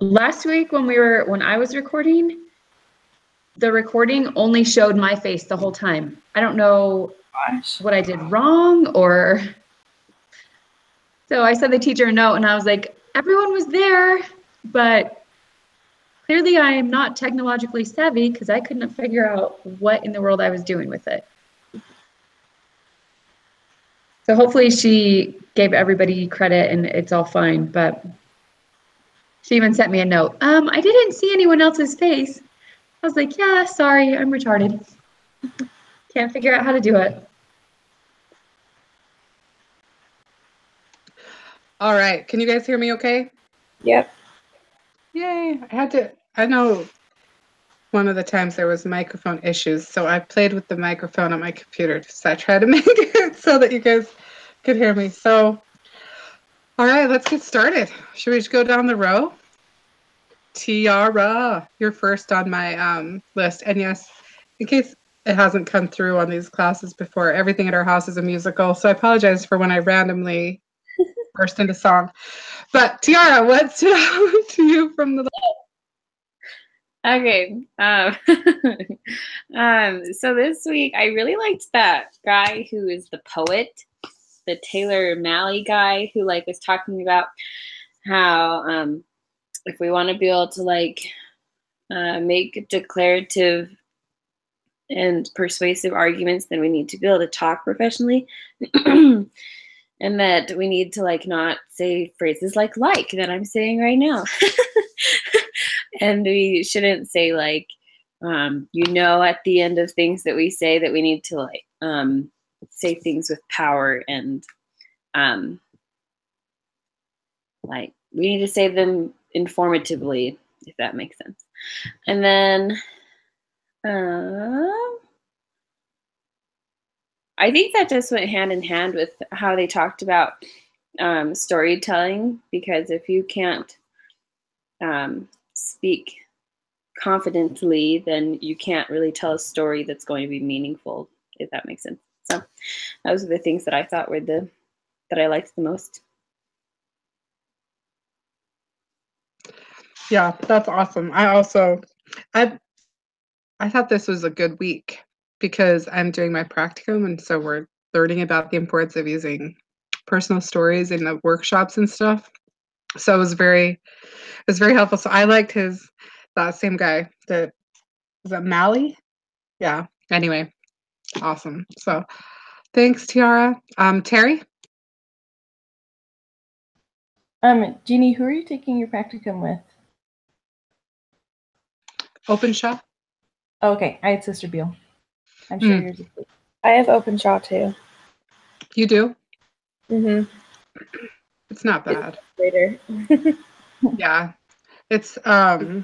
last week when I was recording, the recording only showed my face the whole time. I don't know what I did wrong or. So I sent the teacher a note and I was like, everyone was there, but clearly I am not technologically savvy because I couldn't figure out what in the world I was doing with it. So hopefully she gave everybody credit and it's all fine, but she even sent me a note. I didn't see anyone else's face. I was like, yeah, sorry, I'm retarded. Can't figure out how to do it. All right. Can you guys hear me okay? Yep. Yay. I know one of the times there was microphone issues, so I played with the microphone on my computer to try to make it so that you guys could hear me. So, all right, let's get started. Should we just go down the row? Tiara, you're first on my list. And yes, in case it hasn't come through on these classes before, everything at our house is a musical, so I apologize for when I randomly burst into song. But Tiara, what stood out to you from the Okay. So this week I really liked that guy who is the poet, the Taylor Malley guy who was talking about how if we want to be able to make declarative and persuasive arguments, then we need to be able to talk professionally. And that we need to not say phrases like that I'm saying right now. And we shouldn't say at the end of things that we say, that we need to say things with power and we need to say them informatively, if that makes sense. And then I think that just went hand in hand with how they talked about storytelling, because if you can't speak confidently, then you can't really tell a story that's going to be meaningful, if that makes sense. So those are the things that I thought were that I liked the most. Yeah, that's awesome. I thought this was a good week because I'm doing my practicum, and so we're learning about the importance of using personal stories in the workshops and stuff. So it was very helpful. So I liked that same guy. Was that Malley? Yeah. Anyway, awesome. So thanks, Tiara. Terry? Jeannie, who are you taking your practicum with? Openshaw. Oh, okay, I had Sister Beale. I'm sure yours is. I have Openshaw too. You do? Mm-hmm. It's not bad. Later. Yeah. It's I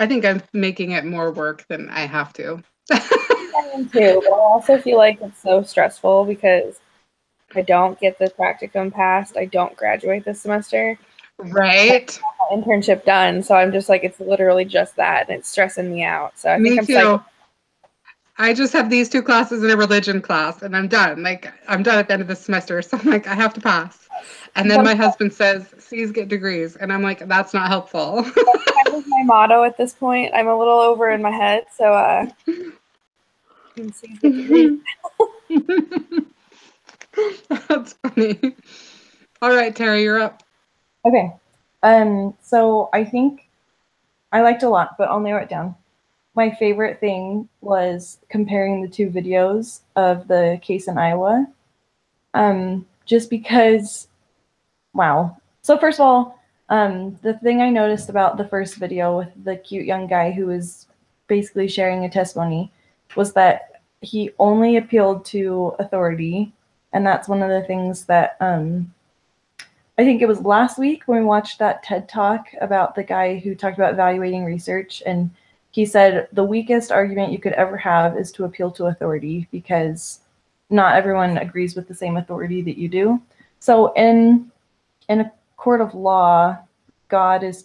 think I'm making it more work than I have to. I am too, but I also feel like it's so stressful because I don't get the practicum passed. I don't graduate this semester. Right. I have my internship done, so I'm just it's literally just that, and it's stressing me out. So I think I'm too. I just have these 2 classes and a religion class, and I'm done. I'm done at the end of the semester, so I'm I have to pass. And then my husband says, C's get degrees, and I'm like, that's not helpful. That's kind of my motto at this point. I'm a little over in my head, so C's get degrees. That's funny. All right, Terry, you're up. Okay. So I think I liked a lot, but I'll narrow it down. My favorite thing was comparing the 2 videos of the case in Iowa. Just because, wow. So first of all, the thing I noticed about the first video with the cute young guy who was basically sharing a testimony was that he only appealed to authority. And that's one of the things that I think it was last week when we watched that TED Talk about the guy who talked about evaluating research, and he said the weakest argument you could ever have is to appeal to authority because not everyone agrees with the same authority that you do. So in a court of law, God is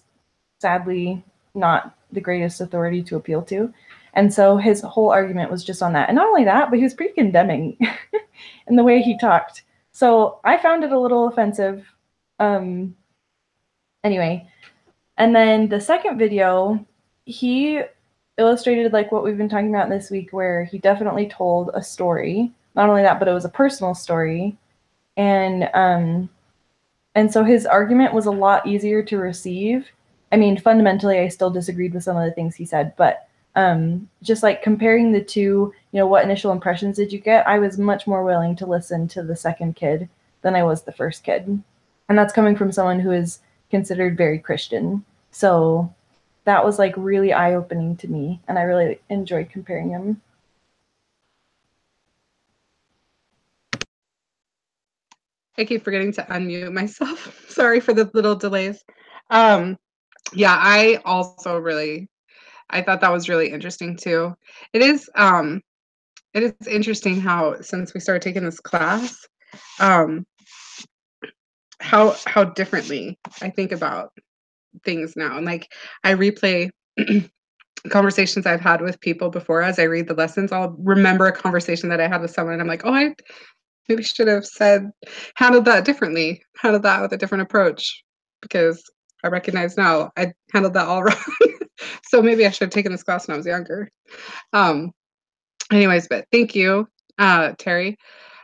sadly not the greatest authority to appeal to. And so his whole argument was just on that. And not only that, but he was pretty condemning in the way he talked. So I found it a little offensive. Anyway, And then the second video, he illustrated like what we've been talking about this week, where he definitely told a story. Not only that, but it was a personal story. And so his argument was a lot easier to receive. I mean, fundamentally, I still disagreed with some of the things he said, but just like comparing the two, what initial impressions did you get? I was much more willing to listen to the second kid than I was the first kid. And that's coming from someone who is considered very Christian. So that was like really eye-opening to me, and I really enjoyed comparing them. I keep forgetting to unmute myself. Sorry for the little delays. Yeah, I thought that was really interesting too. It is interesting how, since we started taking this class, how differently I think about things now. And like, I replay conversations I've had with people before as I read the lessons. I'll remember a conversation that I had with someone and I'm like, oh, I maybe should have handled that differently, handled that with a different approach, because I recognize now I handled that all wrong. So maybe I should have taken this class when I was younger. Anyways, but thank you, Terry.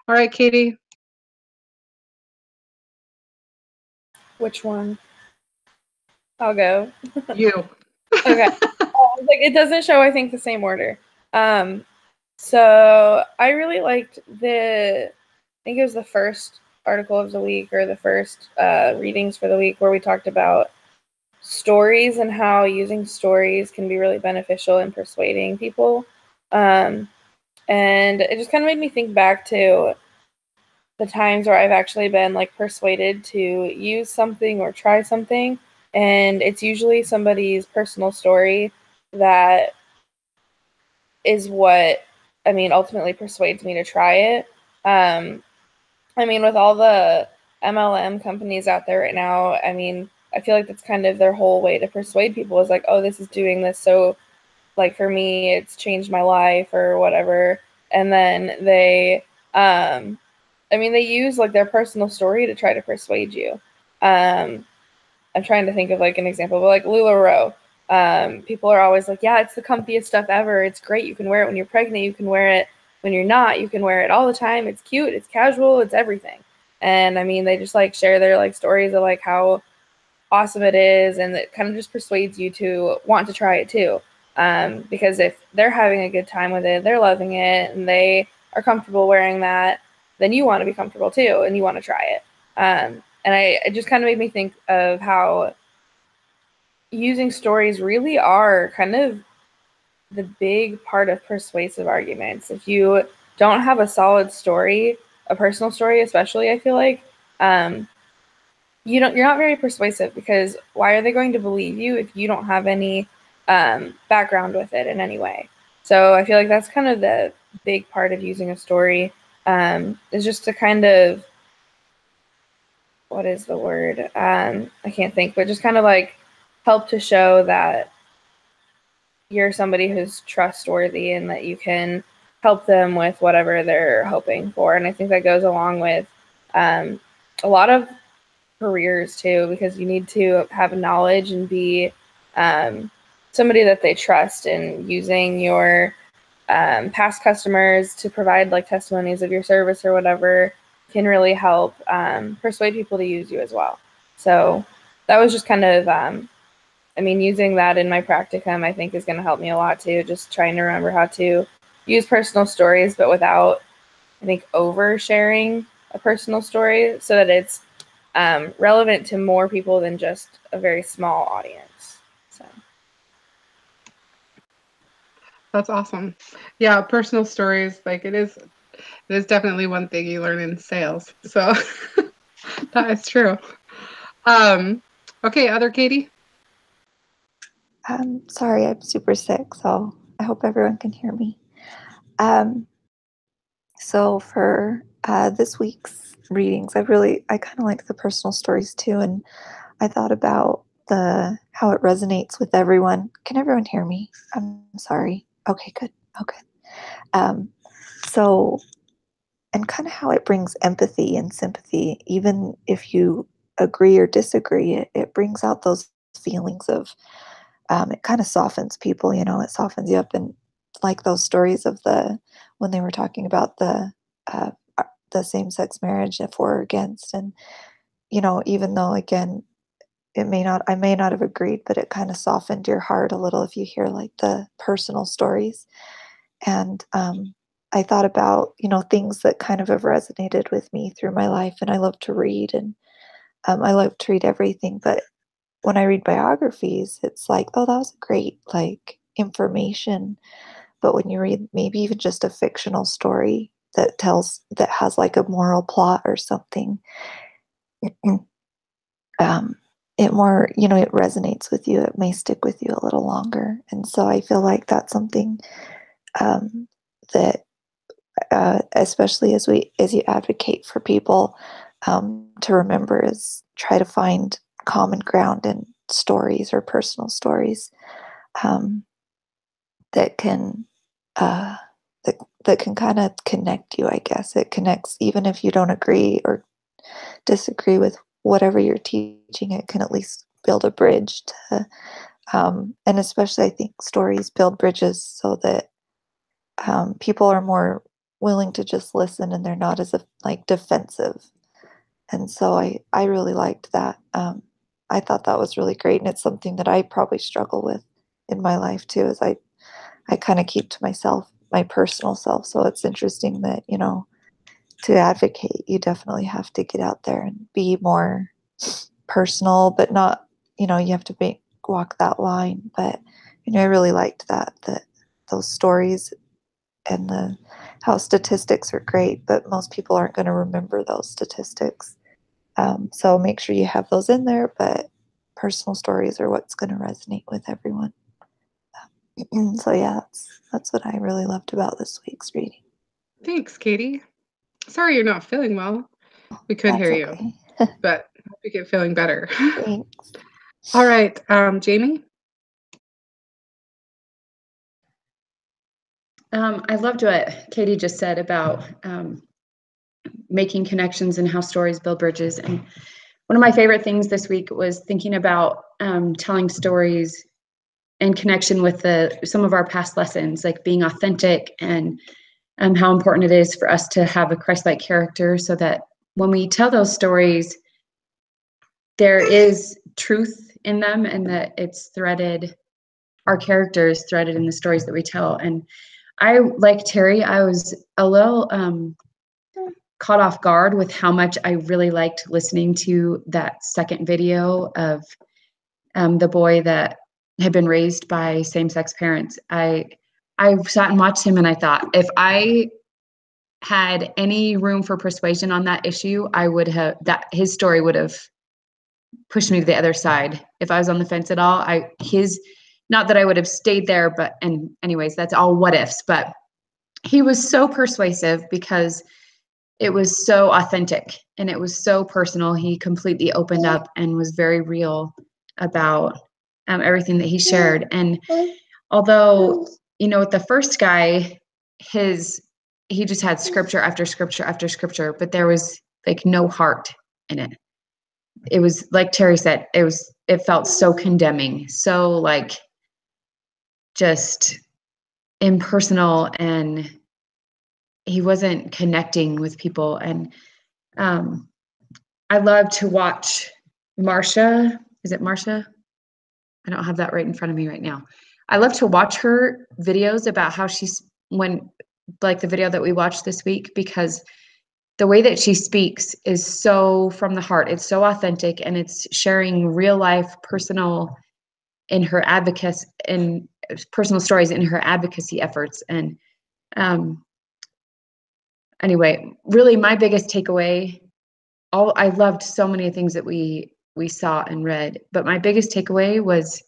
All right, Katie. Which one? I'll go. You. Okay. Like, it doesn't show, I think, the same order. So I really liked I think it was the first article of the week, or the first readings for the week, where we talked about stories and how using stories can be really beneficial in persuading people. And it just kind of made me think back to the times where I've actually been like persuaded to use something or try something. And it's usually somebody's personal story that is what, ultimately persuades me to try it. With all the MLM companies out there right now, I feel like that's kind of their whole way to persuade people, is like, oh, this is doing this, so like for me, it's changed my life or whatever. And then they use like their personal story to try to persuade you. I'm trying to think of like an example, but like LuLaRoe. People are always like, yeah, it's the comfiest stuff ever. It's great. You can wear it when you're pregnant. You can wear it when you're not. You can wear it all the time. It's cute. It's casual. It's everything. And they just like share their like stories of like how awesome it is, and it kind of just persuades you to want to try it too. Because if they're having a good time with it, they're loving it, and they are comfortable wearing that, then you want to be comfortable too, and you want to try it. And it just kind of made me think of how using stories really are kind of the big part of persuasive arguments. If you don't have a solid story, a personal story especially, I feel like, you're not very persuasive, because why are they going to believe you if you don't have any background with it in any way? So I feel like that's kind of the big part of using a story, is just to kind of, what is the word? I can't think, but just kind of like help to show that you're somebody who's trustworthy and that you can help them with whatever they're hoping for. And I think that goes along with a lot of careers too, because you need to have knowledge and be somebody that they trust, and using your past customers to provide like testimonies of your service or whatever can really help persuade people to use you as well. So that was just kind of using that in my practicum, I think, is going to help me a lot too, just trying to remember how to use personal stories, but without, I think, oversharing a personal story, so that it's relevant to more people than just a very small audience. So That's awesome. Yeah, personal stories, like it is definitely one thing you learn in sales. So that is true. Okay, other Katie? Sorry, I'm super sick, so I hope everyone can hear me. So for this week's readings, I kind of like the personal stories too, and I thought about how it resonates with everyone. Can everyone hear me? I'm sorry. Okay, good. Okay. So, and kind of how it brings empathy and sympathy, even if you agree or disagree, it brings out those feelings of, it kind of softens people, you know, it softens you up. And like those stories of when they were talking about the same-sex marriage, for or against. And, you know, even though, again, I may not have agreed, but it kind of softened your heart a little if you hear like the personal stories. And I thought about, you know, things that kind of have resonated with me through my life. And I love to read, and I love to read everything. But when I read biographies, it's like, oh, that was great, like, information. But when you read maybe even just a fictional story that has like a moral plot or something, it more, you know, it resonates with you. It may stick with you a little longer. And so I feel like that's something that, especially as you advocate for people, to remember, is try to find common ground in stories or personal stories that can kind of connect you, I guess. It connects even if you don't agree or disagree with whatever you're teaching. It can at least build a bridge to, and especially I think stories build bridges so that people are more willing to just listen, and they're not as like defensive. And so I really liked that. I thought that was really great, and it's something that I probably struggle with in my life too, is I kind of keep to myself, my personal self. So it's interesting that, you know, to advocate, you definitely have to get out there and be more personal, but not, you know, you have to walk that line. But, you know, I really liked that those stories and how statistics are great, but most people aren't going to remember those statistics. So make sure you have those in there, but personal stories are what's going to resonate with everyone. So yeah, that's what I really loved about this week's reading. Thanks, Katie. Sorry you're not feeling well. We could hear Okay. you, but I hope you get feeling better. Thanks. All right, Jamie? I loved what Katie just said about making connections and how stories build bridges. And one of my favorite things this week was thinking about telling stories in connection with some of our past lessons, like being authentic, and how important it is for us to have a Christ-like character, so that when we tell those stories, there is truth in them, and that it's threaded, our character is threaded in the stories that we tell. And I, like Terry, I was a little caught off guard with how much I really liked listening to that second video of the boy that had been raised by same-sex parents. I sat and watched him, and I thought, if I had any room for persuasion on that issue, I would have, that his story would have pushed me to the other side. If I was on the fence at all, not that I would have stayed there, but, and anyways, that's all what ifs, but he was so persuasive because it was so authentic and it was so personal. He completely opened up and was very real about everything that he shared. And although, you know, with the first guy, he just had scripture after scripture after scripture, but there was like no heart in it. It was like Terry said, it felt so condemning, so like just impersonal, and he wasn't connecting with people. And I love to watch Marsha. Is it Marsha? I don't have that right in front of me right now. I love to watch her videos about how like the video that we watched this week, because the way that she speaks is so from the heart. It's so authentic, and it's sharing real life, personal stories in her advocacy efforts. And anyway, really my biggest takeaway, I loved so many things that we saw and read, but my biggest takeaway was,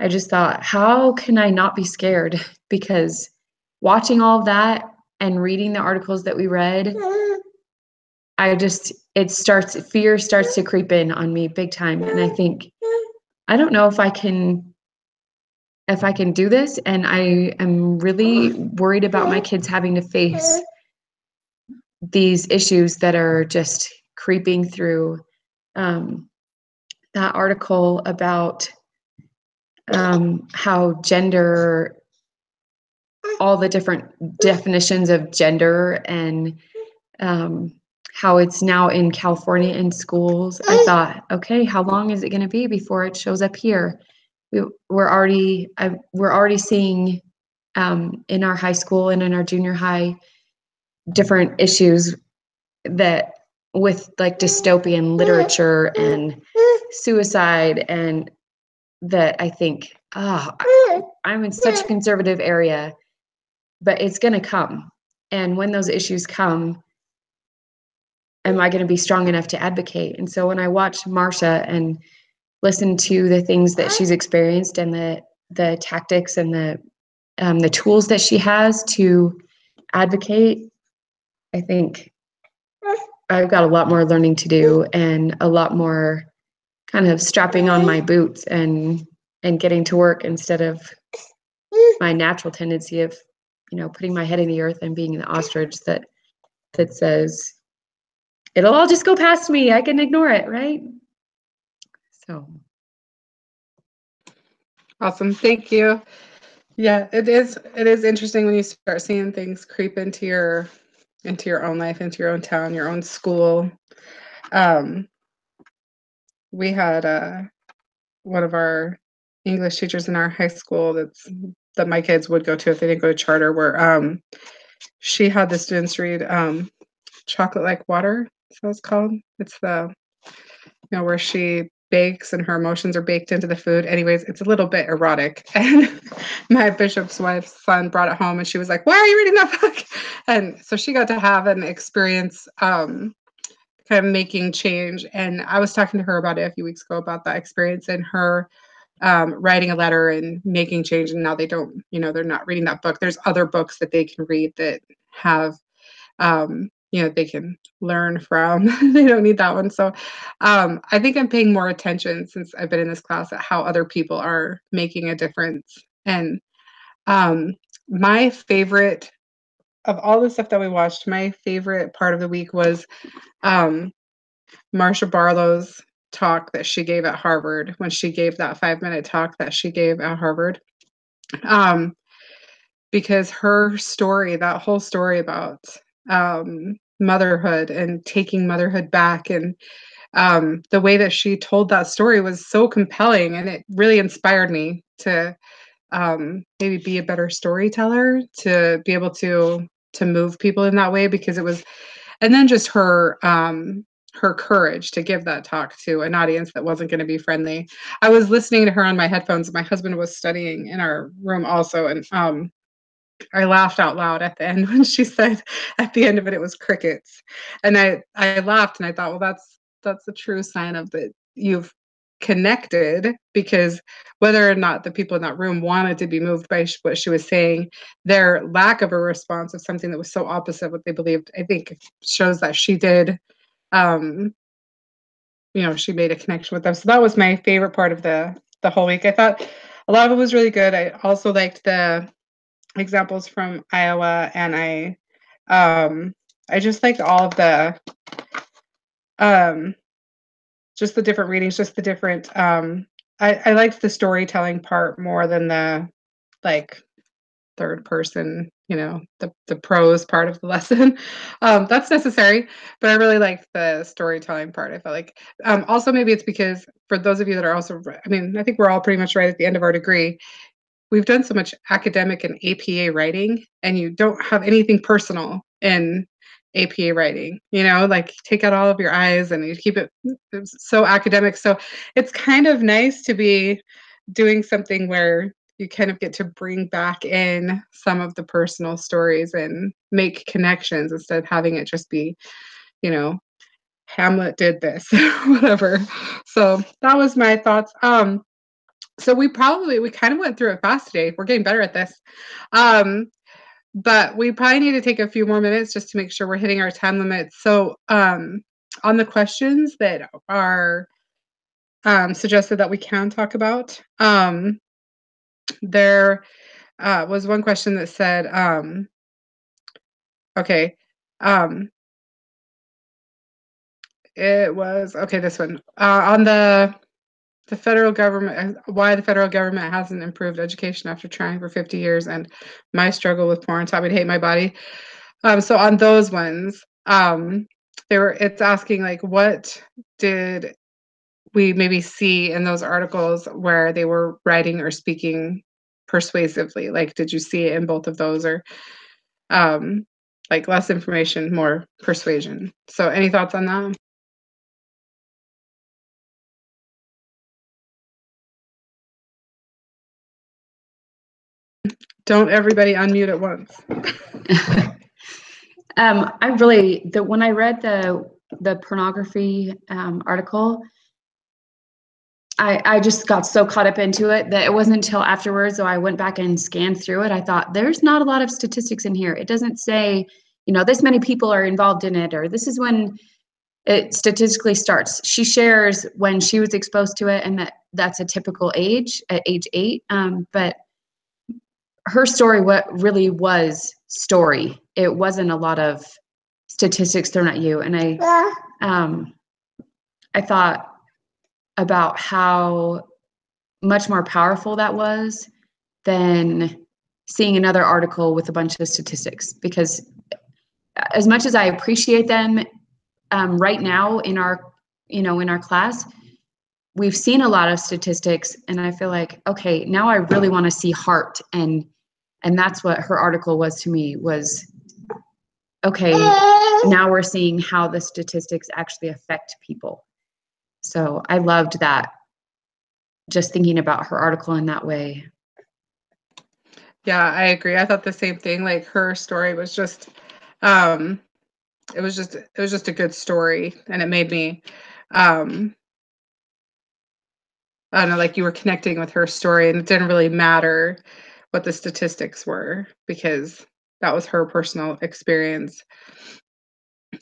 I just thought, how can I not be scared? Because watching all of that and reading the articles that we read, fear starts to creep in on me big time. And I think, I don't know if I can do this. And I am really worried about my kids having to face these issues that are just creeping through that article about how gender, all the different definitions of gender, and how it's now in California in schools, I thought, okay, how long is it going to be before it shows up here? We're already seeing in our high school and in our junior high different issues that with like dystopian literature and suicide, and that I think, I'm in such a conservative area, but it's going to come. And when those issues come, am I going to be strong enough to advocate? And so when I watch Marsha and listen to the things that she's experienced and the tactics and the tools that she has to advocate, I think I've got a lot more learning to do and a lot more kind of strapping on my boots and getting to work instead of my natural tendency of, putting my head in the earth and being the ostrich that says, it'll all just go past me. I can ignore it, right? So. Awesome. Thank you. Yeah, it is interesting when you start seeing things creep into your own life, into your own town, your own school. We had one of our English teachers in our high school that my kids would go to if they didn't go to charter, where she had the students read Chocolate Like Water. That's what it's called. It's the where she bakes and her emotions are baked into the food. Anyways, it's a little bit erotic. And my bishop's wife's son brought it home and she was like, why are you reading that book? And so she got to have an experience kind of making change. And I was talking to her about it a few weeks ago about that experience and her writing a letter and making change. And now they don't, they're not reading that book. There's other books that they can read that have they can learn from. They don't need that one. So I think I'm paying more attention since I've been in this class at how other people are making a difference. And my favorite of all the stuff that we watched, my favorite part of the week was Marsha Barlow's talk that she gave at Harvard, when she gave that 5-minute talk that she gave at Harvard. Because her story, that whole story about motherhood and taking motherhood back, and the way that she told that story was so compelling, and it really inspired me to maybe be a better storyteller, to be able to move people in that way, because it was, and then just her courage to give that talk to an audience that wasn't going to be friendly. I was listening to her on my headphones. My husband was studying in our room also, and I laughed out loud at the end when she said at the end of it, it was crickets. And I laughed and I thought, well, that's a true sign of that you've connected, because whether or not the people in that room wanted to be moved by what she was saying, their lack of a response of something that was so opposite what they believed, I think shows that she did, she made a connection with them. So that was my favorite part of the whole week. I thought a lot of it was really good. I also liked the examples from Iowa, and I just liked all of the just the different readings, just the different I liked the storytelling part more than the third person, the prose part of the lesson. That's necessary, but I really liked the storytelling part. I felt like also maybe it's because for those of you that are also, I think we're all pretty much right at the end of our degree. We've done so much academic and APA writing, and you don't have anything personal in APA writing, take out all of your I's and you keep it so academic. So it's kind of nice to be doing something where you kind of get to bring back in some of the personal stories and make connections instead of having it just be, Hamlet did this, whatever. So that was my thoughts. So we kind of went through it fast today. We're getting better at this. But we probably need to take a few more minutes just to make sure we're hitting our time limit. So on the questions that are suggested that we can talk about, there was one question that said, it was, this one. On the the federal government, why the federal government hasn't improved education after trying for 50 years, and my struggle with porn taught me to hate my body. So on those ones, it's asking like, what did we maybe see in those articles where they were writing or speaking persuasively? Like, did you see it in both of those, or like less information, more persuasion? So any thoughts on that? Don't everybody unmute at once. When I read the pornography article, I just got so caught up into it that it wasn't until afterwards, so I went back and scanned through it. I thought, there's not a lot of statistics in here. It doesn't say, this many people are involved in it, or this is when it statistically starts. She shares when she was exposed to it, and that's a typical age, at age 8. But her story, what really was story. It wasn't a lot of statistics thrown at you. And I thought about how much more powerful that was than seeing another article with a bunch of statistics, because as much as I appreciate them right now in our class, we've seen a lot of statistics, and I feel like, okay, now I really want to see heart, and that's what her article was to me, was, okay, now we're seeing how the statistics actually affect people. So I loved that, just thinking about her article in that way. Yeah, I agree. I thought the same thing. Like, her story was just, it was just a good story, and it made me, I don't know, like you were connecting with her story, and it didn't really matter what the statistics were, because that was her personal experience.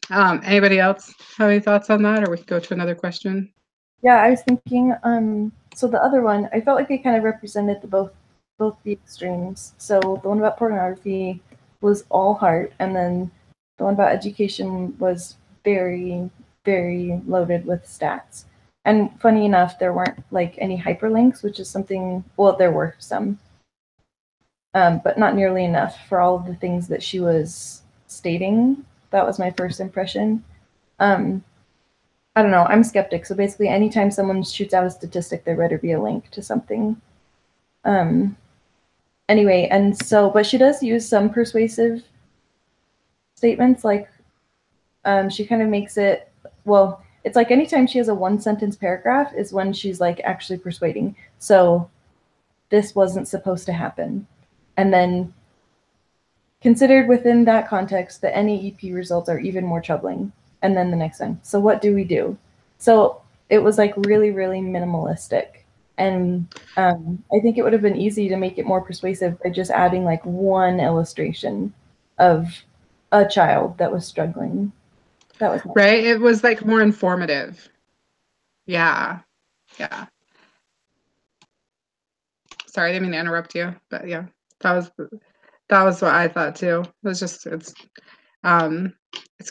Anybody else have any thoughts on that, or we can go to another question? Yeah, I was thinking, so the other one, I felt like they kind of represented both the extremes. So the one about pornography was all heart, and then the one about education was very, very loaded with stats. And funny enough, there weren't like any hyperlinks, which is something, well, there were some, but not nearly enough for all of the things that she was stating. That was my first impression. I don't know, I'm skeptic. So basically anytime someone shoots out a statistic, there better be a link to something. Anyway, and so, but she does use some persuasive statements, like she kind of makes it, well, it's like anytime she has a 1-sentence paragraph is when she's like actually persuading. So this wasn't supposed to happen. And then considered within that context, the NAEP results are even more troubling. And then the next one. So what do we do? So it was like really, really minimalistic. And I think it would have been easy to make it more persuasive by just adding like one illustration of a child that was struggling. That was right. It was like more informative. Yeah. Yeah. Sorry, I didn't mean to interrupt you, but yeah, that was what I thought too. It was just, it's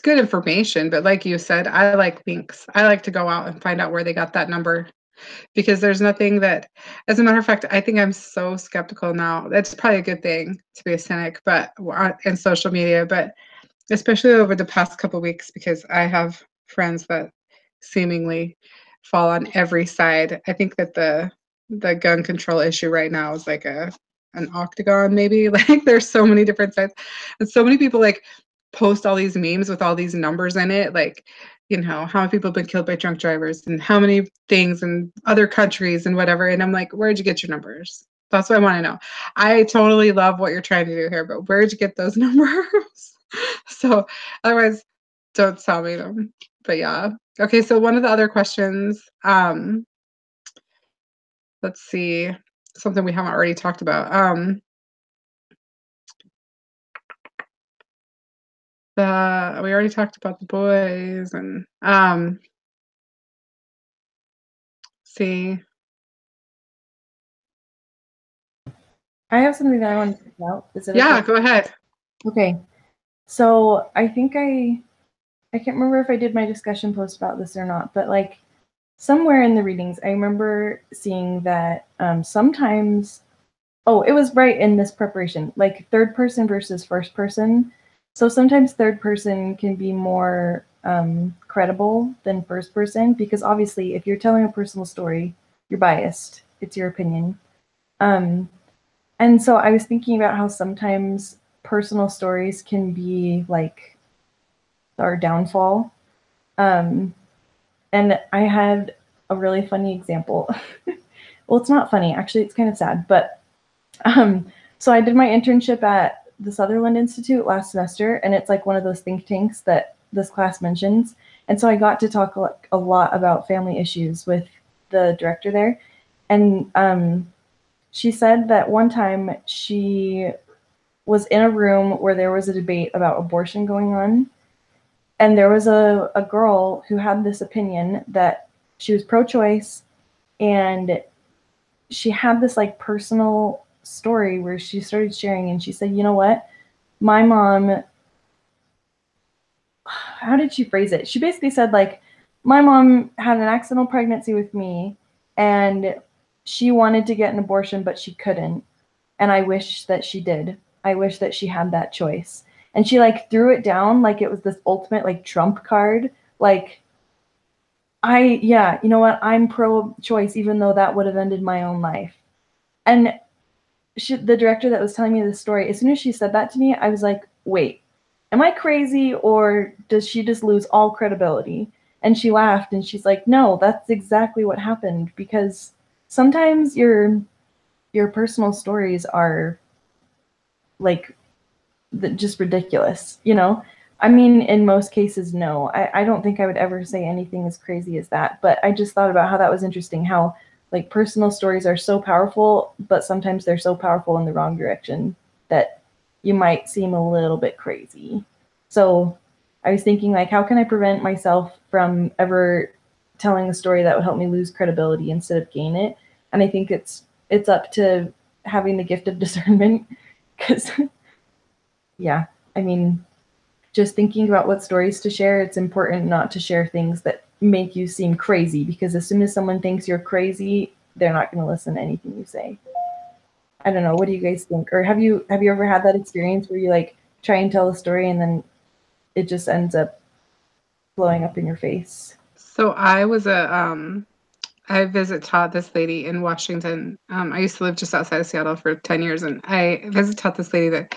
good information, but like you said, I like links. I like to go out and find out where they got that number, because there's nothing that, as a matter of fact, I think I'm so skeptical now. That's probably a good thing to be a cynic, but in social media, but especially over the past couple of weeks, because I have friends that seemingly fall on every side. I think that the gun control issue right now is like an octagon, maybe. Like, there's so many different sides, and so many people like post all these memes with all these numbers in it, like, how many people have been killed by drunk drivers, and how many things in other countries and whatever. And I'm like, where'd you get your numbers? That's what I want to know. I totally love what you're trying to do here, but where'd you get those numbers? So otherwise, don't tell me them. But yeah. Okay, so one of the other questions, let's see, something we haven't already talked about. We already talked about the boys, and see. I have something that I want to talk about. Is it Yeah, okay? go ahead. Okay. So I think I can't remember if I did my discussion post about this or not, but like somewhere in the readings, I remember seeing that sometimes, oh, it was right in this preparation, like third person versus first person. So sometimes third person can be more credible than first person, because obviously if you're telling a personal story, you're biased. It's your opinion. And so I was thinking about how sometimes personal stories can be like our downfall. And I had a really funny example. Well, it's not funny, actually, it's kind of sad. But so I did my internship at the Sutherland Institute last semester, and it's like one of those think tanks that this class mentions. And so I got to talk a lot about family issues with the director there. And she said that one time she was in a room where there was a debate about abortion going on. And there was a girl who had this opinion that she was pro-choice, and she had this like personal story where she started sharing, and she said, you know what? My mom, how did she phrase it? She basically said, like, my mom had an accidental pregnancy with me, and she wanted to get an abortion, but she couldn't. And I wish that she did. I wish that she had that choice. And she like threw it down like it was this ultimate like trump card. Like, yeah, you know what? I'm pro-choice, even though that would have ended my own life. And the director that was telling me this story, as soon as she said that to me, I was like, wait, am I crazy, or does she just lose all credibility? And she laughed, and she's like, no, that's exactly what happened, because sometimes your personal stories are like just ridiculous, you know? I mean, in most cases, no. I don't think I would ever say anything as crazy as that, but I just thought about how that was interesting, how like personal stories are so powerful, but sometimes they're so powerful in the wrong direction that you might seem a little bit crazy. So I was thinking, like, how can I prevent myself from ever telling a story that would help me lose credibility instead of gain it? And I think it's up to having the gift of discernment, because yeah, I mean, just thinking about what stories to share, it's important not to share things that make you seem crazy, because as soon as someone thinks you're crazy, they're not going to listen to anything you say. I don't know. What do you guys think? Or have you ever had that experience where you like try and tell a story and then it just ends up blowing up in your face? So I taught this lady in Washington. I used to live just outside of Seattle for 10 years, and I taught this lady that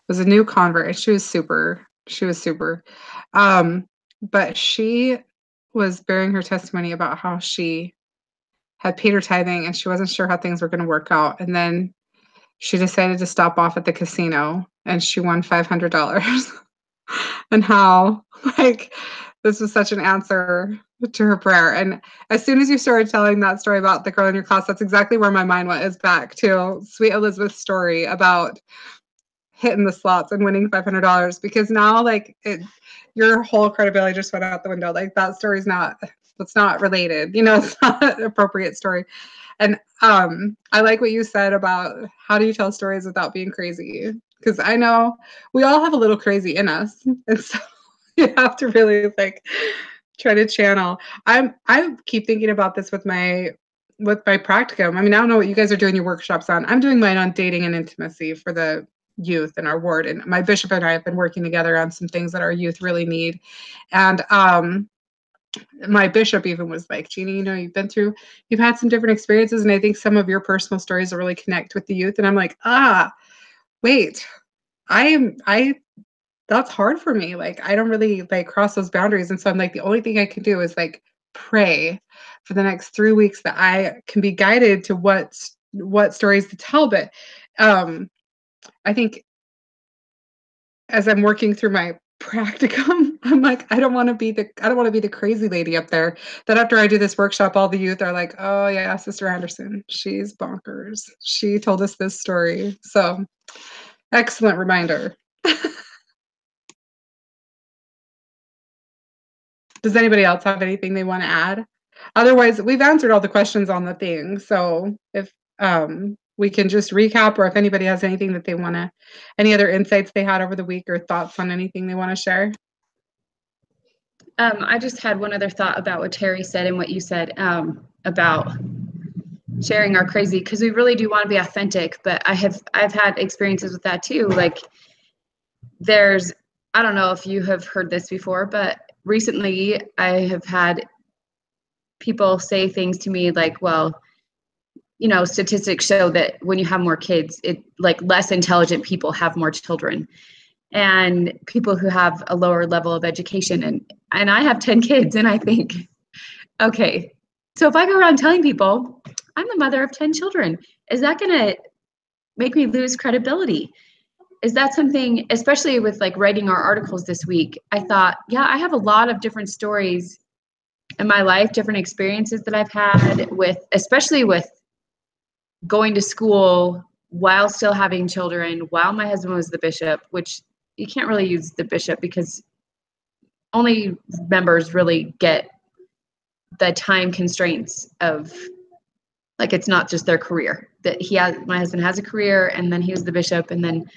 was a new convert, and she was super. But she was bearing her testimony about how she had paid her tithing and she wasn't sure how things were going to work out. And then she decided to stop off at the casino and she won $500. And how, like, this was such an answer to her prayer. And as soon as you started telling that story about the girl in your class, that's exactly where my mind went, is back to Sweet Elizabeth's story about hitting the slots and winning $500, because now like your whole credibility just went out the window. Like, that story's it's not related, you know, it's not an appropriate story. And I like what you said about how do you tell stories without being crazy, because I know we all have a little crazy in us, and so you have to really like try to channel. I keep thinking about this with my practicum. I mean, I don't know what you guys are doing your workshops on. I'm doing mine on dating and intimacy for the youth in our ward, and my bishop and I have been working together on some things that our youth really need. And my bishop even was like, Jeannie, you know, you've had some different experiences, and I think some of your personal stories will really connect with the youth. And I'm like, wait, that's hard for me. Like, I don't really like cross those boundaries. And so I'm like, the only thing I can do is like pray for the next 3 weeks that I can be guided to what stories to tell. But I think as I'm working through my practicum, I'm like, I don't want to be the crazy lady up there that after I do this workshop, all the youth are like, oh yeah, Sister Anderson, she's bonkers. She told us this story. So excellent reminder. Does anybody else have anything they want to add? Otherwise, we've answered all the questions on the thing. So if we can just recap, or if anybody has anything that they want to, any other insights they had over the week or thoughts on anything they want to share. I just had one other thought about what Terry said and what you said about sharing our crazy, because we really do want to be authentic. But I've had experiences with that too. Like I don't know if you have heard this before, but recently I have had people say things to me like, well, statistics show that when you have more kids, like less intelligent people have more children, and people who have a lower level of education. And I have 10 kids, and I think, okay, so if I go around telling people I'm the mother of 10 children, is that going to make me lose credibility? Is that something, especially with like writing our articles this week, I thought, yeah, I have a lot of different stories in my life, different experiences that I've had especially with going to school while still having children, while my husband was the bishop, which you can't really use the bishop because only members really get the time constraints of, like, it's not just their career. That my husband has a career, and then he was the bishop, and then,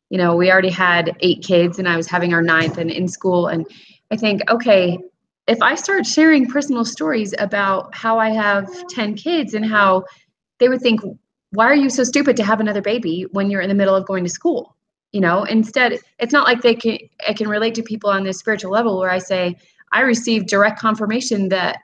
we already had 8 kids, and I was having our 9th and in school. And I think, okay, if I start sharing personal stories about how I have 10 kids and how they would think, why are you so stupid to have another baby when you're in the middle of going to school? Instead, it's not like I can relate to people on this spiritual level where I say, I received direct confirmation that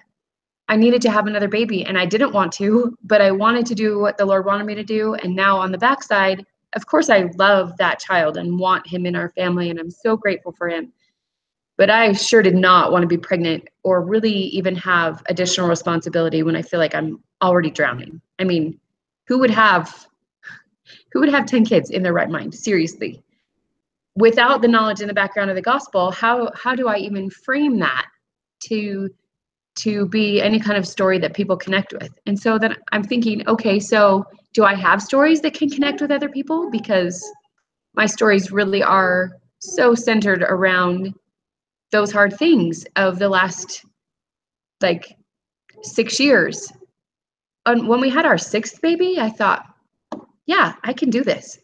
I needed to have another baby, and I didn't want to, but I wanted to do what the Lord wanted me to do. And now on the backside, of course, I love that child and want him in our family, and I'm so grateful for him. But I sure did not want to be pregnant or really even have additional responsibility when I feel like I'm already drowning. I mean, who would have 10 kids in their right mind? Seriously. Without the knowledge and the background of the gospel, how do I even frame that to be any kind of story that people connect with? And so then I'm thinking, okay, so do I have stories that can connect with other people? Because my stories really are so centered around those hard things of the last, like, 6 years. And when we had our 6th baby, I thought, yeah, I can do this.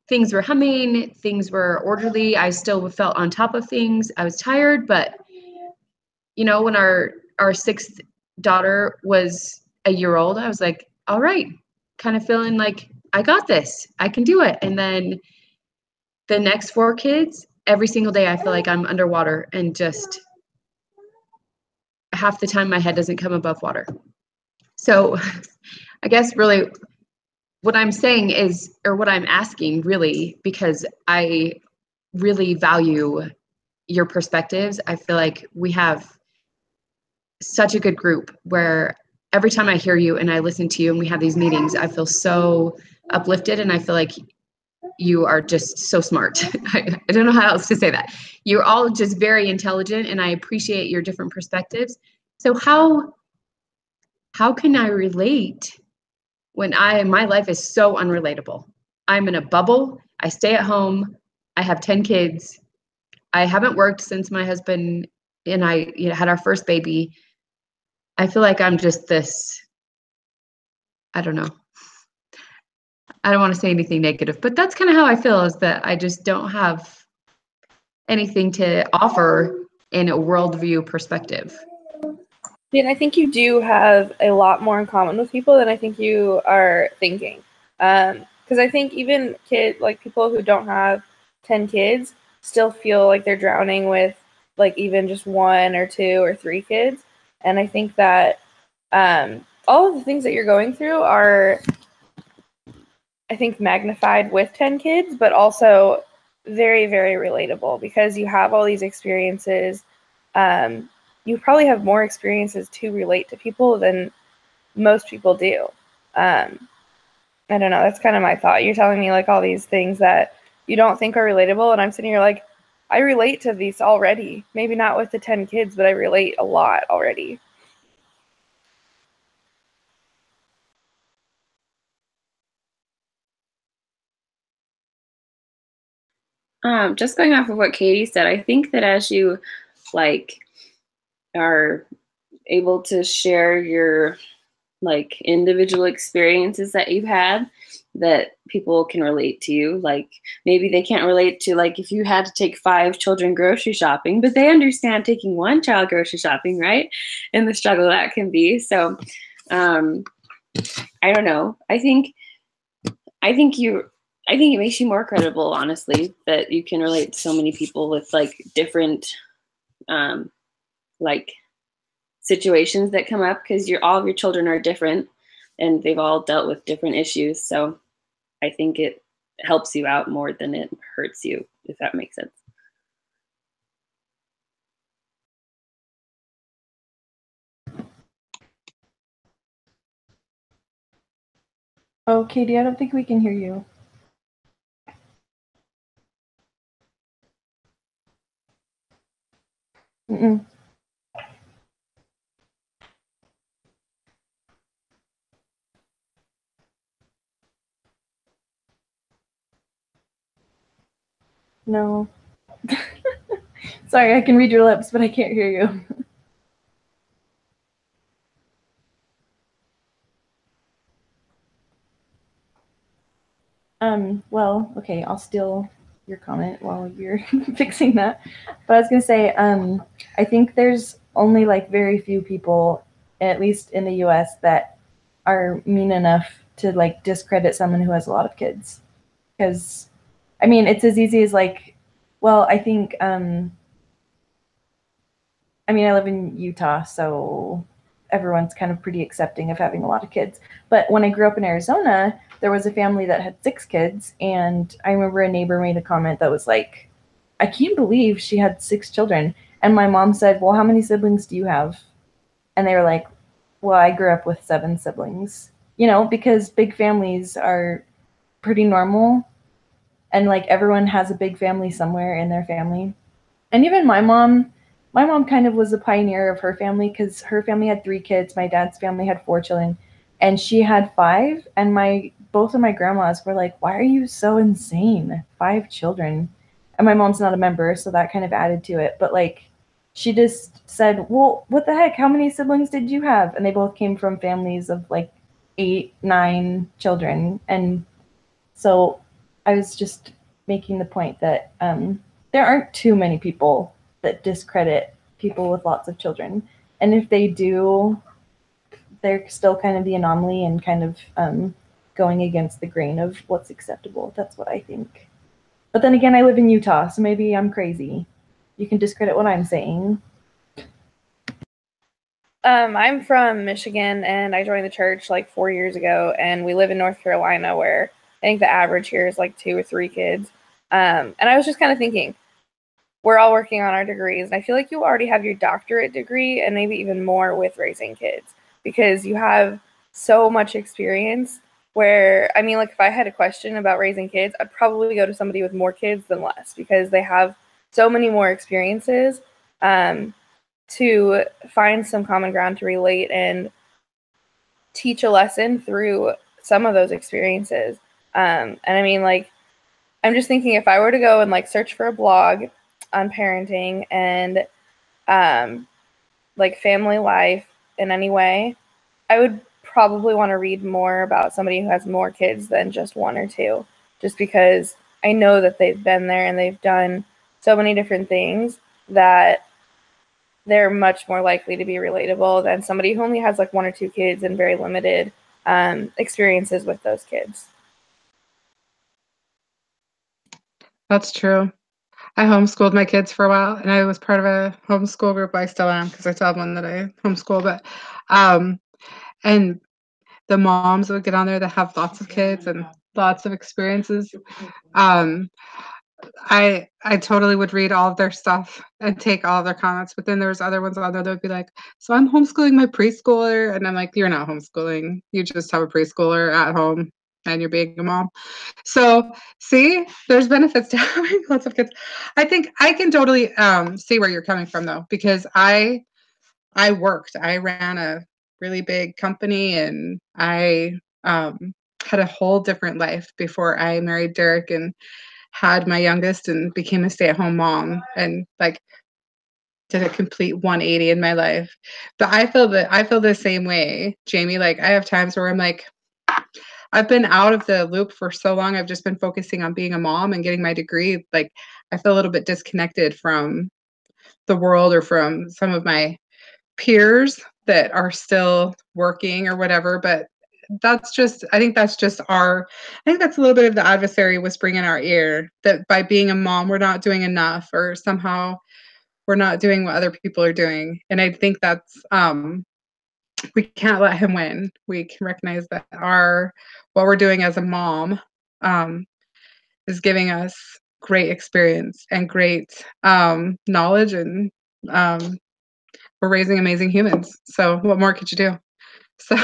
Things were humming, things were orderly. I still felt on top of things. I was tired, but when our 6th daughter was a year old, I was like, all right, kind of feeling like I got this. I can do it. And then the next 4 kids, every single day I feel like I'm underwater, and just half the time my head doesn't come above water. So I guess really what I'm saying is, or what I'm asking really, because I really value your perspectives. I feel like we have such a good group where every time I hear you and I listen to you and we have these meetings, I feel so uplifted, and I feel like you are just so smart. I don't know how else to say that. You're all just very intelligent, and I appreciate your different perspectives. So how can I relate when my life is so unrelatable? I'm in a bubble. I stay at home. I have 10 kids. I haven't worked since my husband and I had our first baby. I feel like I'm just this, I don't know. I don't want to say anything negative, but that's kind of how I feel, is that I just don't have anything to offer in a worldview perspective. And I think you do have a lot more in common with people than I think you are thinking. Because I think even people who don't have 10 kids still feel like they're drowning with like even just 1 or 2 or 3 kids. And I think that all of the things that you're going through are, I think, magnified with 10 kids, but also very, very relatable because you have all these experiences. You probably have more experiences to relate to people than most people do. I don't know. That's kind of my thought. You're telling me like all these things that you don't think are relatable, and I'm sitting here like, I relate to these already. Maybe not with the 10 kids, but I relate a lot already. Just going off of what Katie said, I think that as you are able to share your like individual experiences that you've had that people can relate to you. Like maybe they can't relate to like if you had to take 5 children grocery shopping, but they understand taking 1 child grocery shopping, right? And the struggle that can be. So I don't know. I think it makes you more credible, honestly, that you can relate to so many people with like different like situations that come up, because all of your children are different and they've all dealt with different issues. So I think it helps you out more than it hurts you, if that makes sense. Oh, Katie, I don't think we can hear you. Mm-mm. No. Sorry, I can read your lips, but I can't hear you. Well, okay, I'll steal your comment while you're fixing that. But I was gonna say, I think there's only like very few people, at least in the US, that are mean enough to like discredit someone who has a lot of kids. Because, I mean, it's as easy as like, well, I think, I mean, I live in Utah, so everyone's kind of pretty accepting of having a lot of kids. But when I grew up in Arizona, there was a family that had 6 kids, and I remember a neighbor made a comment that was like, I can't believe she had 6 children. And my mom said, well, how many siblings do you have? And they were like, well, I grew up with 7 siblings. You know, because big families are pretty normal, and like everyone has a big family somewhere in their family. And even my mom kind of was a pioneer of her family, because her family had 3 kids, my dad's family had 4 children, and she had 5. And my both of my grandmas were like, why are you so insane, 5 children? And my mom's not a member, so that kind of added to it. But like, she just said, well, what the heck, how many siblings did you have? And they both came from families of like 8, 9 children. And so I was just making the point that there aren't too many people that discredit people with lots of children. And if they do, they're still kind of the anomaly and kind of going against the grain of what's acceptable. That's what I think. But then again, I live in Utah, so maybe I'm crazy. You can discredit what I'm saying. I'm from Michigan, and I joined the church like 4 years ago, and we live in North Carolina, where I think the average here is like 2 or 3 kids. And I was just kind of thinking, we're all working on our degrees, and I feel like you already have your doctorate degree and maybe even more with raising kids, because you have so much experience. Where, I mean, like if I had a question about raising kids, I'd probably go to somebody with more kids than less, because they have so many more experiences to find some common ground to relate and teach a lesson through some of those experiences. And I mean, like, I'm just thinking, if I were to go and like search for a blog on parenting and like family life in any way, I would probably want to read more about somebody who has more kids than just 1 or 2, just because I know that they've been there and they've done so many different things that they're much more likely to be relatable than somebody who only has like 1 or 2 kids and very limited experiences with those kids. That's true. I homeschooled my kids for a while, and I was part of a homeschool group. I still am, because I still have one that I homeschool. But and the moms would get on there that have lots of kids and lots of experiences. I totally would read all of their stuff and take all of their comments, but then there was other ones on there that would be like, so I'm homeschooling my preschooler, and I'm like, you're not homeschooling. You just have a preschooler at home and you're being a mom. So see, there's benefits to having lots of kids. I think I can totally see where you're coming from, though, because I worked. I ran a really big company, and I had a whole different life before I married Derek and had my youngest and became a stay-at-home mom. And like, did a complete 180 in my life. But I feel the same way, Jamie. Like I have times where I'm like, I've been out of the loop for so long. I've just been focusing on being a mom and getting my degree. Like I feel a little bit disconnected from the world or from some of my peers that are still working or whatever. But I think that's a little bit of the adversary whispering in our ear that by being a mom, we're not doing enough, or somehow we're not doing what other people are doing. And I think that's, we can't let him win. We can recognize that what we're doing as a mom, is giving us great experience and great, knowledge, and, we're raising amazing humans. So what more could you do? So,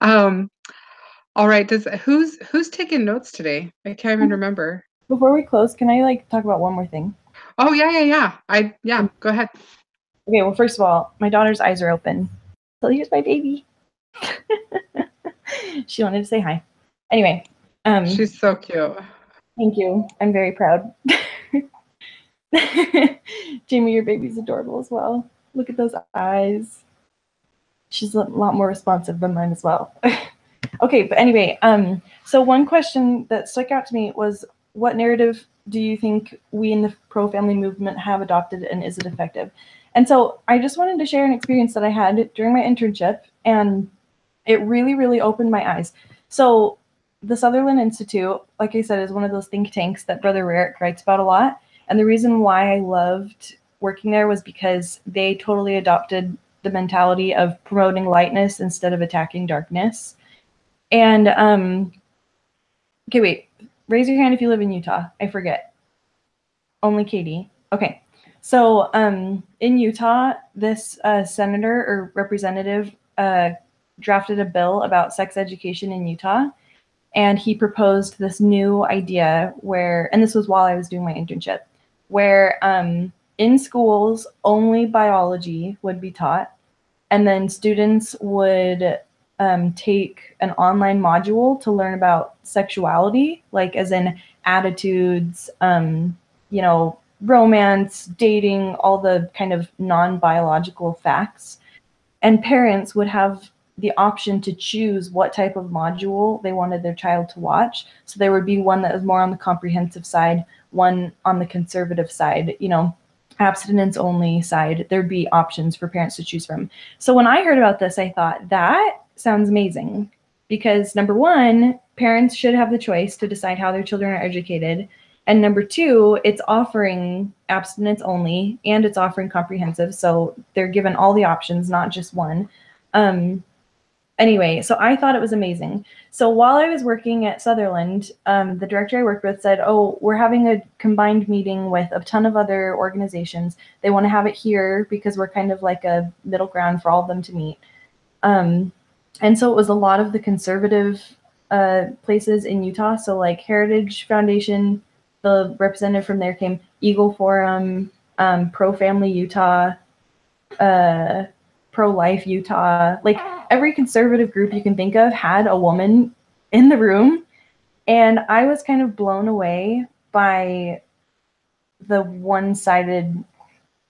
all right. Who's taking notes today? I can't even remember. Before we close, can I like talk about one more thing? Oh yeah. Go ahead. Okay, well, first of all, my daughter's eyes are open. So here's my baby. She wanted to say hi. Anyway, she's so cute. Thank you. I'm very proud. Jamie, your baby's adorable as well. Look at those eyes. She's a lot more responsive than mine as well. Okay, but anyway, so one question that stuck out to me was, what narrative do you think we in the pro-family movement have adopted, and is it effective? And so I just wanted to share an experience that I had during my internship, and it really, really opened my eyes. So the Sutherland Institute, like I said, is one of those think tanks that Brother Rarick writes about a lot. And the reason why I loved working there was because they totally adopted the mentality of promoting lightness instead of attacking darkness. And okay, wait, raise your hand if you live in Utah. I forget. Only Katie. Okay. So in Utah, this senator or representative drafted a bill about sex education in Utah. And he proposed this new idea where, and this was while I was doing my internship, where in schools, only biology would be taught. And then students would take an online module to learn about sexuality, like as in attitudes, romance, dating, all the kind of non-biological facts. And parents would have the option to choose what type of module they wanted their child to watch. So there would be one that was more on the comprehensive side, one on the conservative side, abstinence only side. There'd be options for parents to choose from. So when I heard about this, I thought that sounds amazing, because number one, parents should have the choice to decide how their children are educated. And number two, it's offering abstinence only and it's offering comprehensive. So they're given all the options, not just one. Anyway, so I thought it was amazing. So while I was working at Sutherland, the director I worked with said, oh, we're having a combined meeting with a ton of other organizations. They want to have it here because we're kind of like a middle ground for all of them to meet. And so it was a lot of the conservative places in Utah. So like Heritage Foundation, the representative from there came, Eagle Forum, Pro-Family Utah, Pro-Life Utah, like every conservative group you can think of had a woman in the room. And I was kind of blown away by the one-sided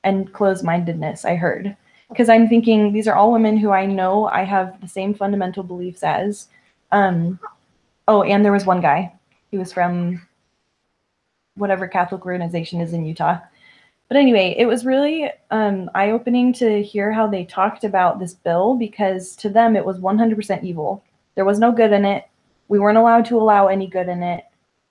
and closed-mindedness I heard. Because I'm thinking, these are all women who I know I have the same fundamental beliefs as. Oh, and there was one guy. He was from whatever Catholic organization is in Utah. But anyway, it was really eye-opening to hear how they talked about this bill, because to them it was 100% evil. There was no good in it. We weren't allowed to allow any good in it,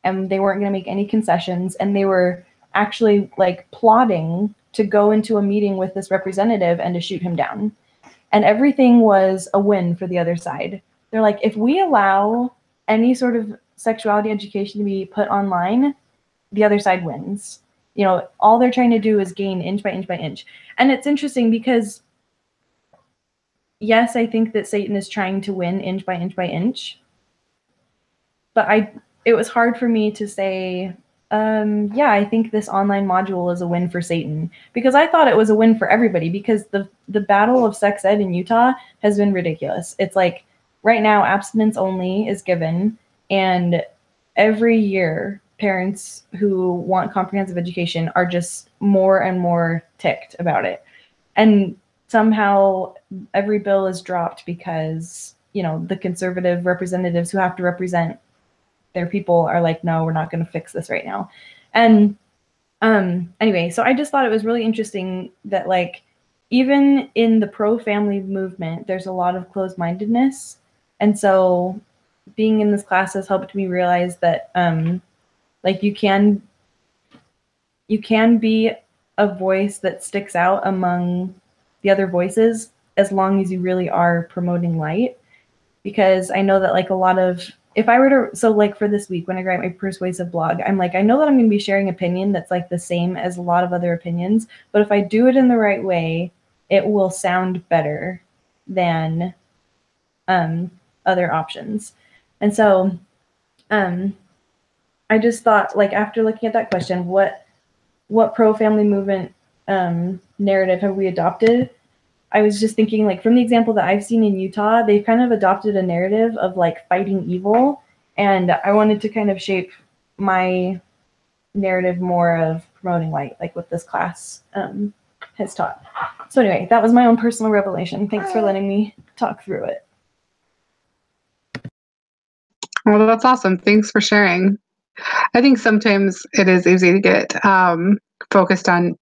and they weren't going to make any concessions. And they were actually like plotting to go into a meeting with this representative and to shoot him down. And everything was a win for the other side. They're like, if we allow any sort of sexuality education to be put online, the other side wins. All they're trying to do is gain inch by inch by inch. And it's interesting because, yes, I think that Satan is trying to win inch by inch by inch. But it was hard for me to say, yeah, I think this online module is a win for Satan, because I thought it was a win for everybody, because the battle of sex ed in Utah has been ridiculous. It's like right now abstinence only is given, and every year parents who want comprehensive education are just more and more ticked about it. And somehow every bill is dropped because, you know, the conservative representatives who have to represent their people are like, no, we're not going to fix this right now. And anyway, so I just thought it was really interesting that, like, even in the pro-family movement, there's a lot of closed-mindedness. And so being in this class has helped me realize that, like, you can be a voice that sticks out among the other voices as long as you really are promoting light. Because I know that, like, a lot of, if I were to, so like for this week when I write my persuasive blog, I'm like, I know that I'm going to be sharing opinion that's like the same as a lot of other opinions, but if I do it in the right way, it will sound better than other options. And so I just thought, like, after looking at that question, what pro-family movement narrative have we adopted? I was just thinking, like, from the example that I've seen in Utah, they've kind of adopted a narrative of, like, fighting evil. And I wanted to kind of shape my narrative more of promoting light, like what this class has taught. So anyway, that was my own personal revelation. Thanks for letting me talk through it. Well, that's awesome. Thanks for sharing. I think sometimes it is easy to get focused on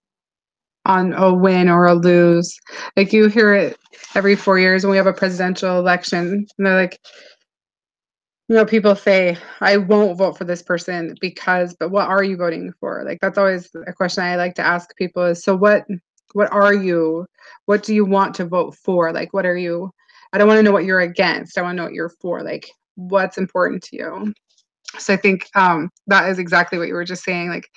a win or a lose. Like, you hear it every 4 years when we have a presidential election, and they're like, you know, people say, I won't vote for this person because, but what are you voting for? Like, that's always a question I like to ask people is, so what are you, what do you want to vote for? Like, what are you, I don't want to know what you're against. I want to know what you're for. Like, what's important to you? So I think that is exactly what you were just saying, like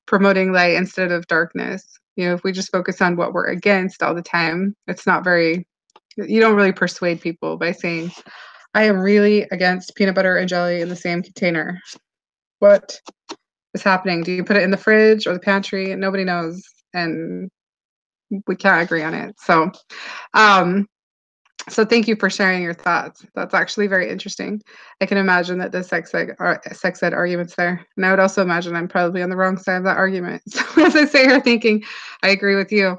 promoting light instead of darkness. You know, if we just focus on what we're against all the time, it's not very, you don't really persuade people by saying, I am really against peanut butter and jelly in the same container. What is happening? Do you put it in the fridge or the pantry? And nobody knows, and we can't agree on it. So, so thank you for sharing your thoughts. That's actually very interesting. I can imagine that the sex ed argument's there. And I would also imagine I'm probably on the wrong side of that argument. So as I say here thinking, I agree with you. I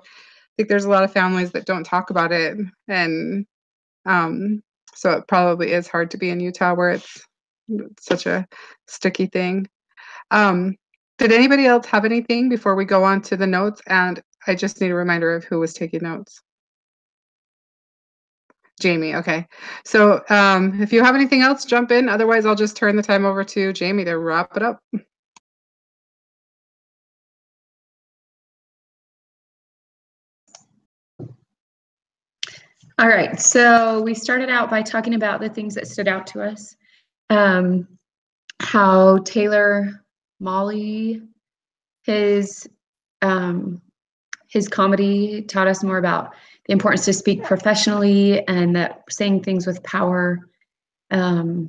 think there's a lot of families that don't talk about it. And so it probably is hard to be in Utah where it's such a sticky thing. Did anybody else have anything before we go on to the notes? And I just need a reminder of who was taking notes. Jamie, okay. So if you have anything else, jump in. Otherwise, I'll just turn the time over to Jamie to wrap it up. All right, so we started out by talking about the things that stood out to us. How Taylor Mali, his comedy taught us more about the importance to speak professionally, and that saying things with power, to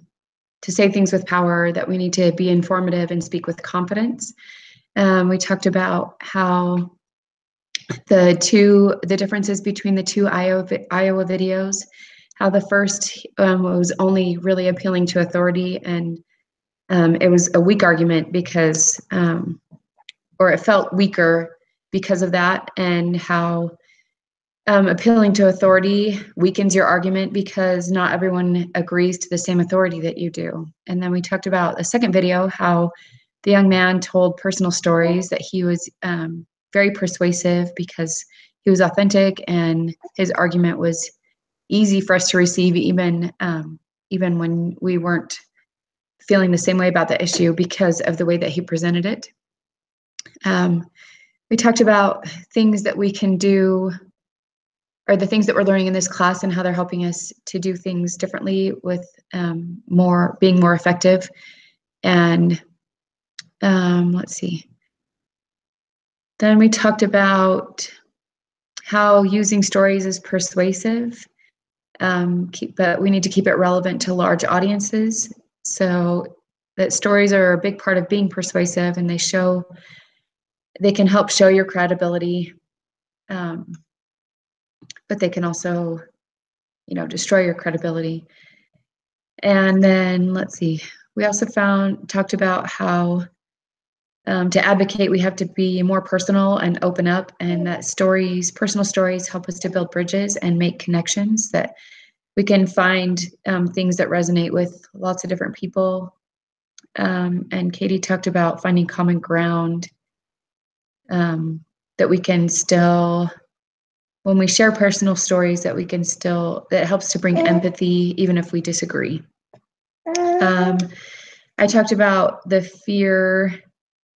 say things with power, that we need to be informative and speak with confidence. We talked about how the differences between the two Iowa videos, how the first was only really appealing to authority, and it was a weak argument because, or it felt weaker because of that, and how appealing to authority weakens your argument because not everyone agrees to the same authority that you do. And then we talked about the second video, how the young man told personal stories, that he was very persuasive because he was authentic and his argument was easy for us to receive, even when we weren't feeling the same way about the issue because of the way that he presented it. We talked about things that we can do, or the things that we're learning in this class, and how they're helping us to do things differently with being more effective. And let's see. Then we talked about how using stories is persuasive, but we need to keep it relevant to large audiences. So that stories are a big part of being persuasive, and they can help show your credibility, but they can also, destroy your credibility. And then let's see, we also talked about how To advocate, we have to be more personal and open up, and that personal stories help us to build bridges and make connections, that we can find things that resonate with lots of different people. And Katie talked about finding common ground, that we can still, when we share personal stories, that we can still, that helps to bring empathy even if we disagree. I talked about the fear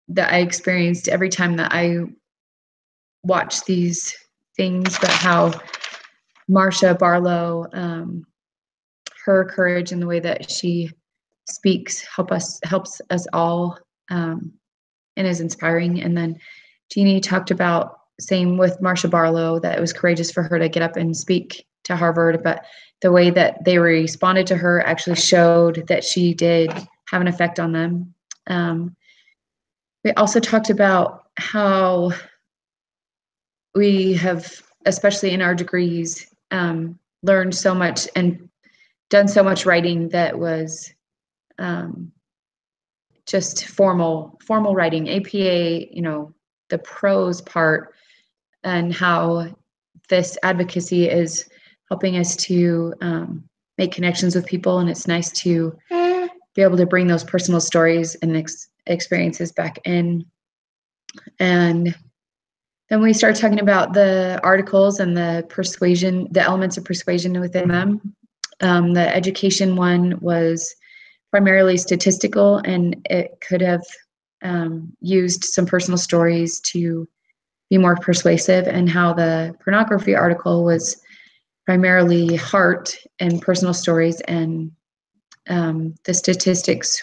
that I experienced every time that I watched these things, but how Marsha Barlow, her courage and the way that she speaks helps us all, and is inspiring. And then Jeannie talked about, same with Marsha Barlow, that it was courageous for her to get up and speak to Harvard, but the way that they responded to her actually showed that she did have an effect on them. We also talked about how we have, especially in our degrees, learned so much and done so much writing that was just formal writing, APA, the prose part, and how this advocacy is helping us to make connections with people. And it's nice to be able to bring those personal stories and experiences back in. And then we start talking about the articles and the elements of persuasion within them. The education one was primarily statistical, and it could have used some personal stories to be more persuasive, and how the pornography article was primarily heart and personal stories, and the statistics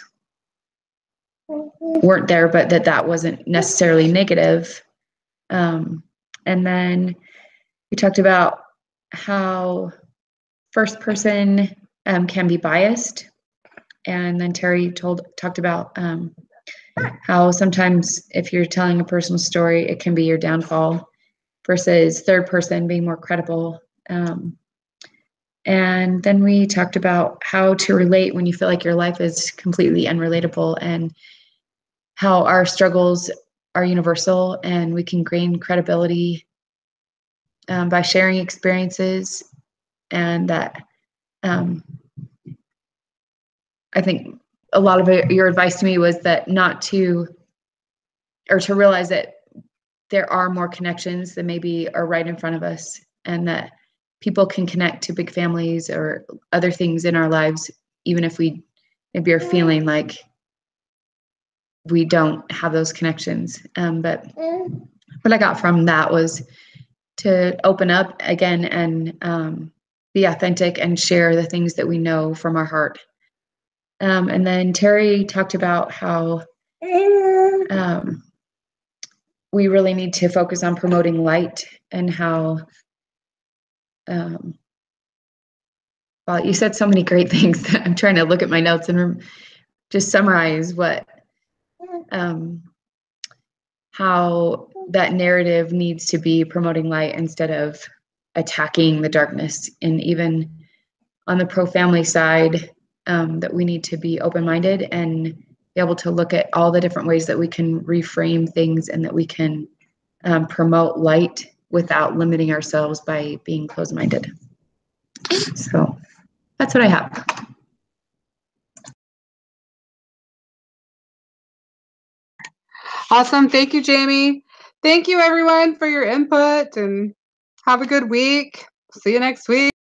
weren't there, but that wasn't necessarily negative. And then we talked about how first person can be biased. And then Terry talked about how sometimes if you're telling a personal story, it can be your downfall, versus third person being more credible. And then we talked about how to relate when you feel like your life is completely unrelatable, and how our struggles are universal, and we can gain credibility by sharing experiences. And that I think a lot of your advice to me was that to realize that there are more connections that maybe are right in front of us, and that people can connect to big families or other things in our lives, even if we maybe are feeling like we don't have those connections. But what I got from that was to open up again and be authentic and share the things that we know from our heart. And then Terry talked about how we really need to focus on promoting light, and how, well, you said so many great things that I'm trying to look at my notes and just summarize how that narrative needs to be promoting light instead of attacking the darkness. And even on the pro-family side, that we need to be open-minded and be able to look at all the different ways that we can reframe things, and that we can promote light without limiting ourselves by being closed-minded. So that's what I have. Awesome. Thank you, Jamie. Thank you, everyone, for your input, and have a good week. See you next week.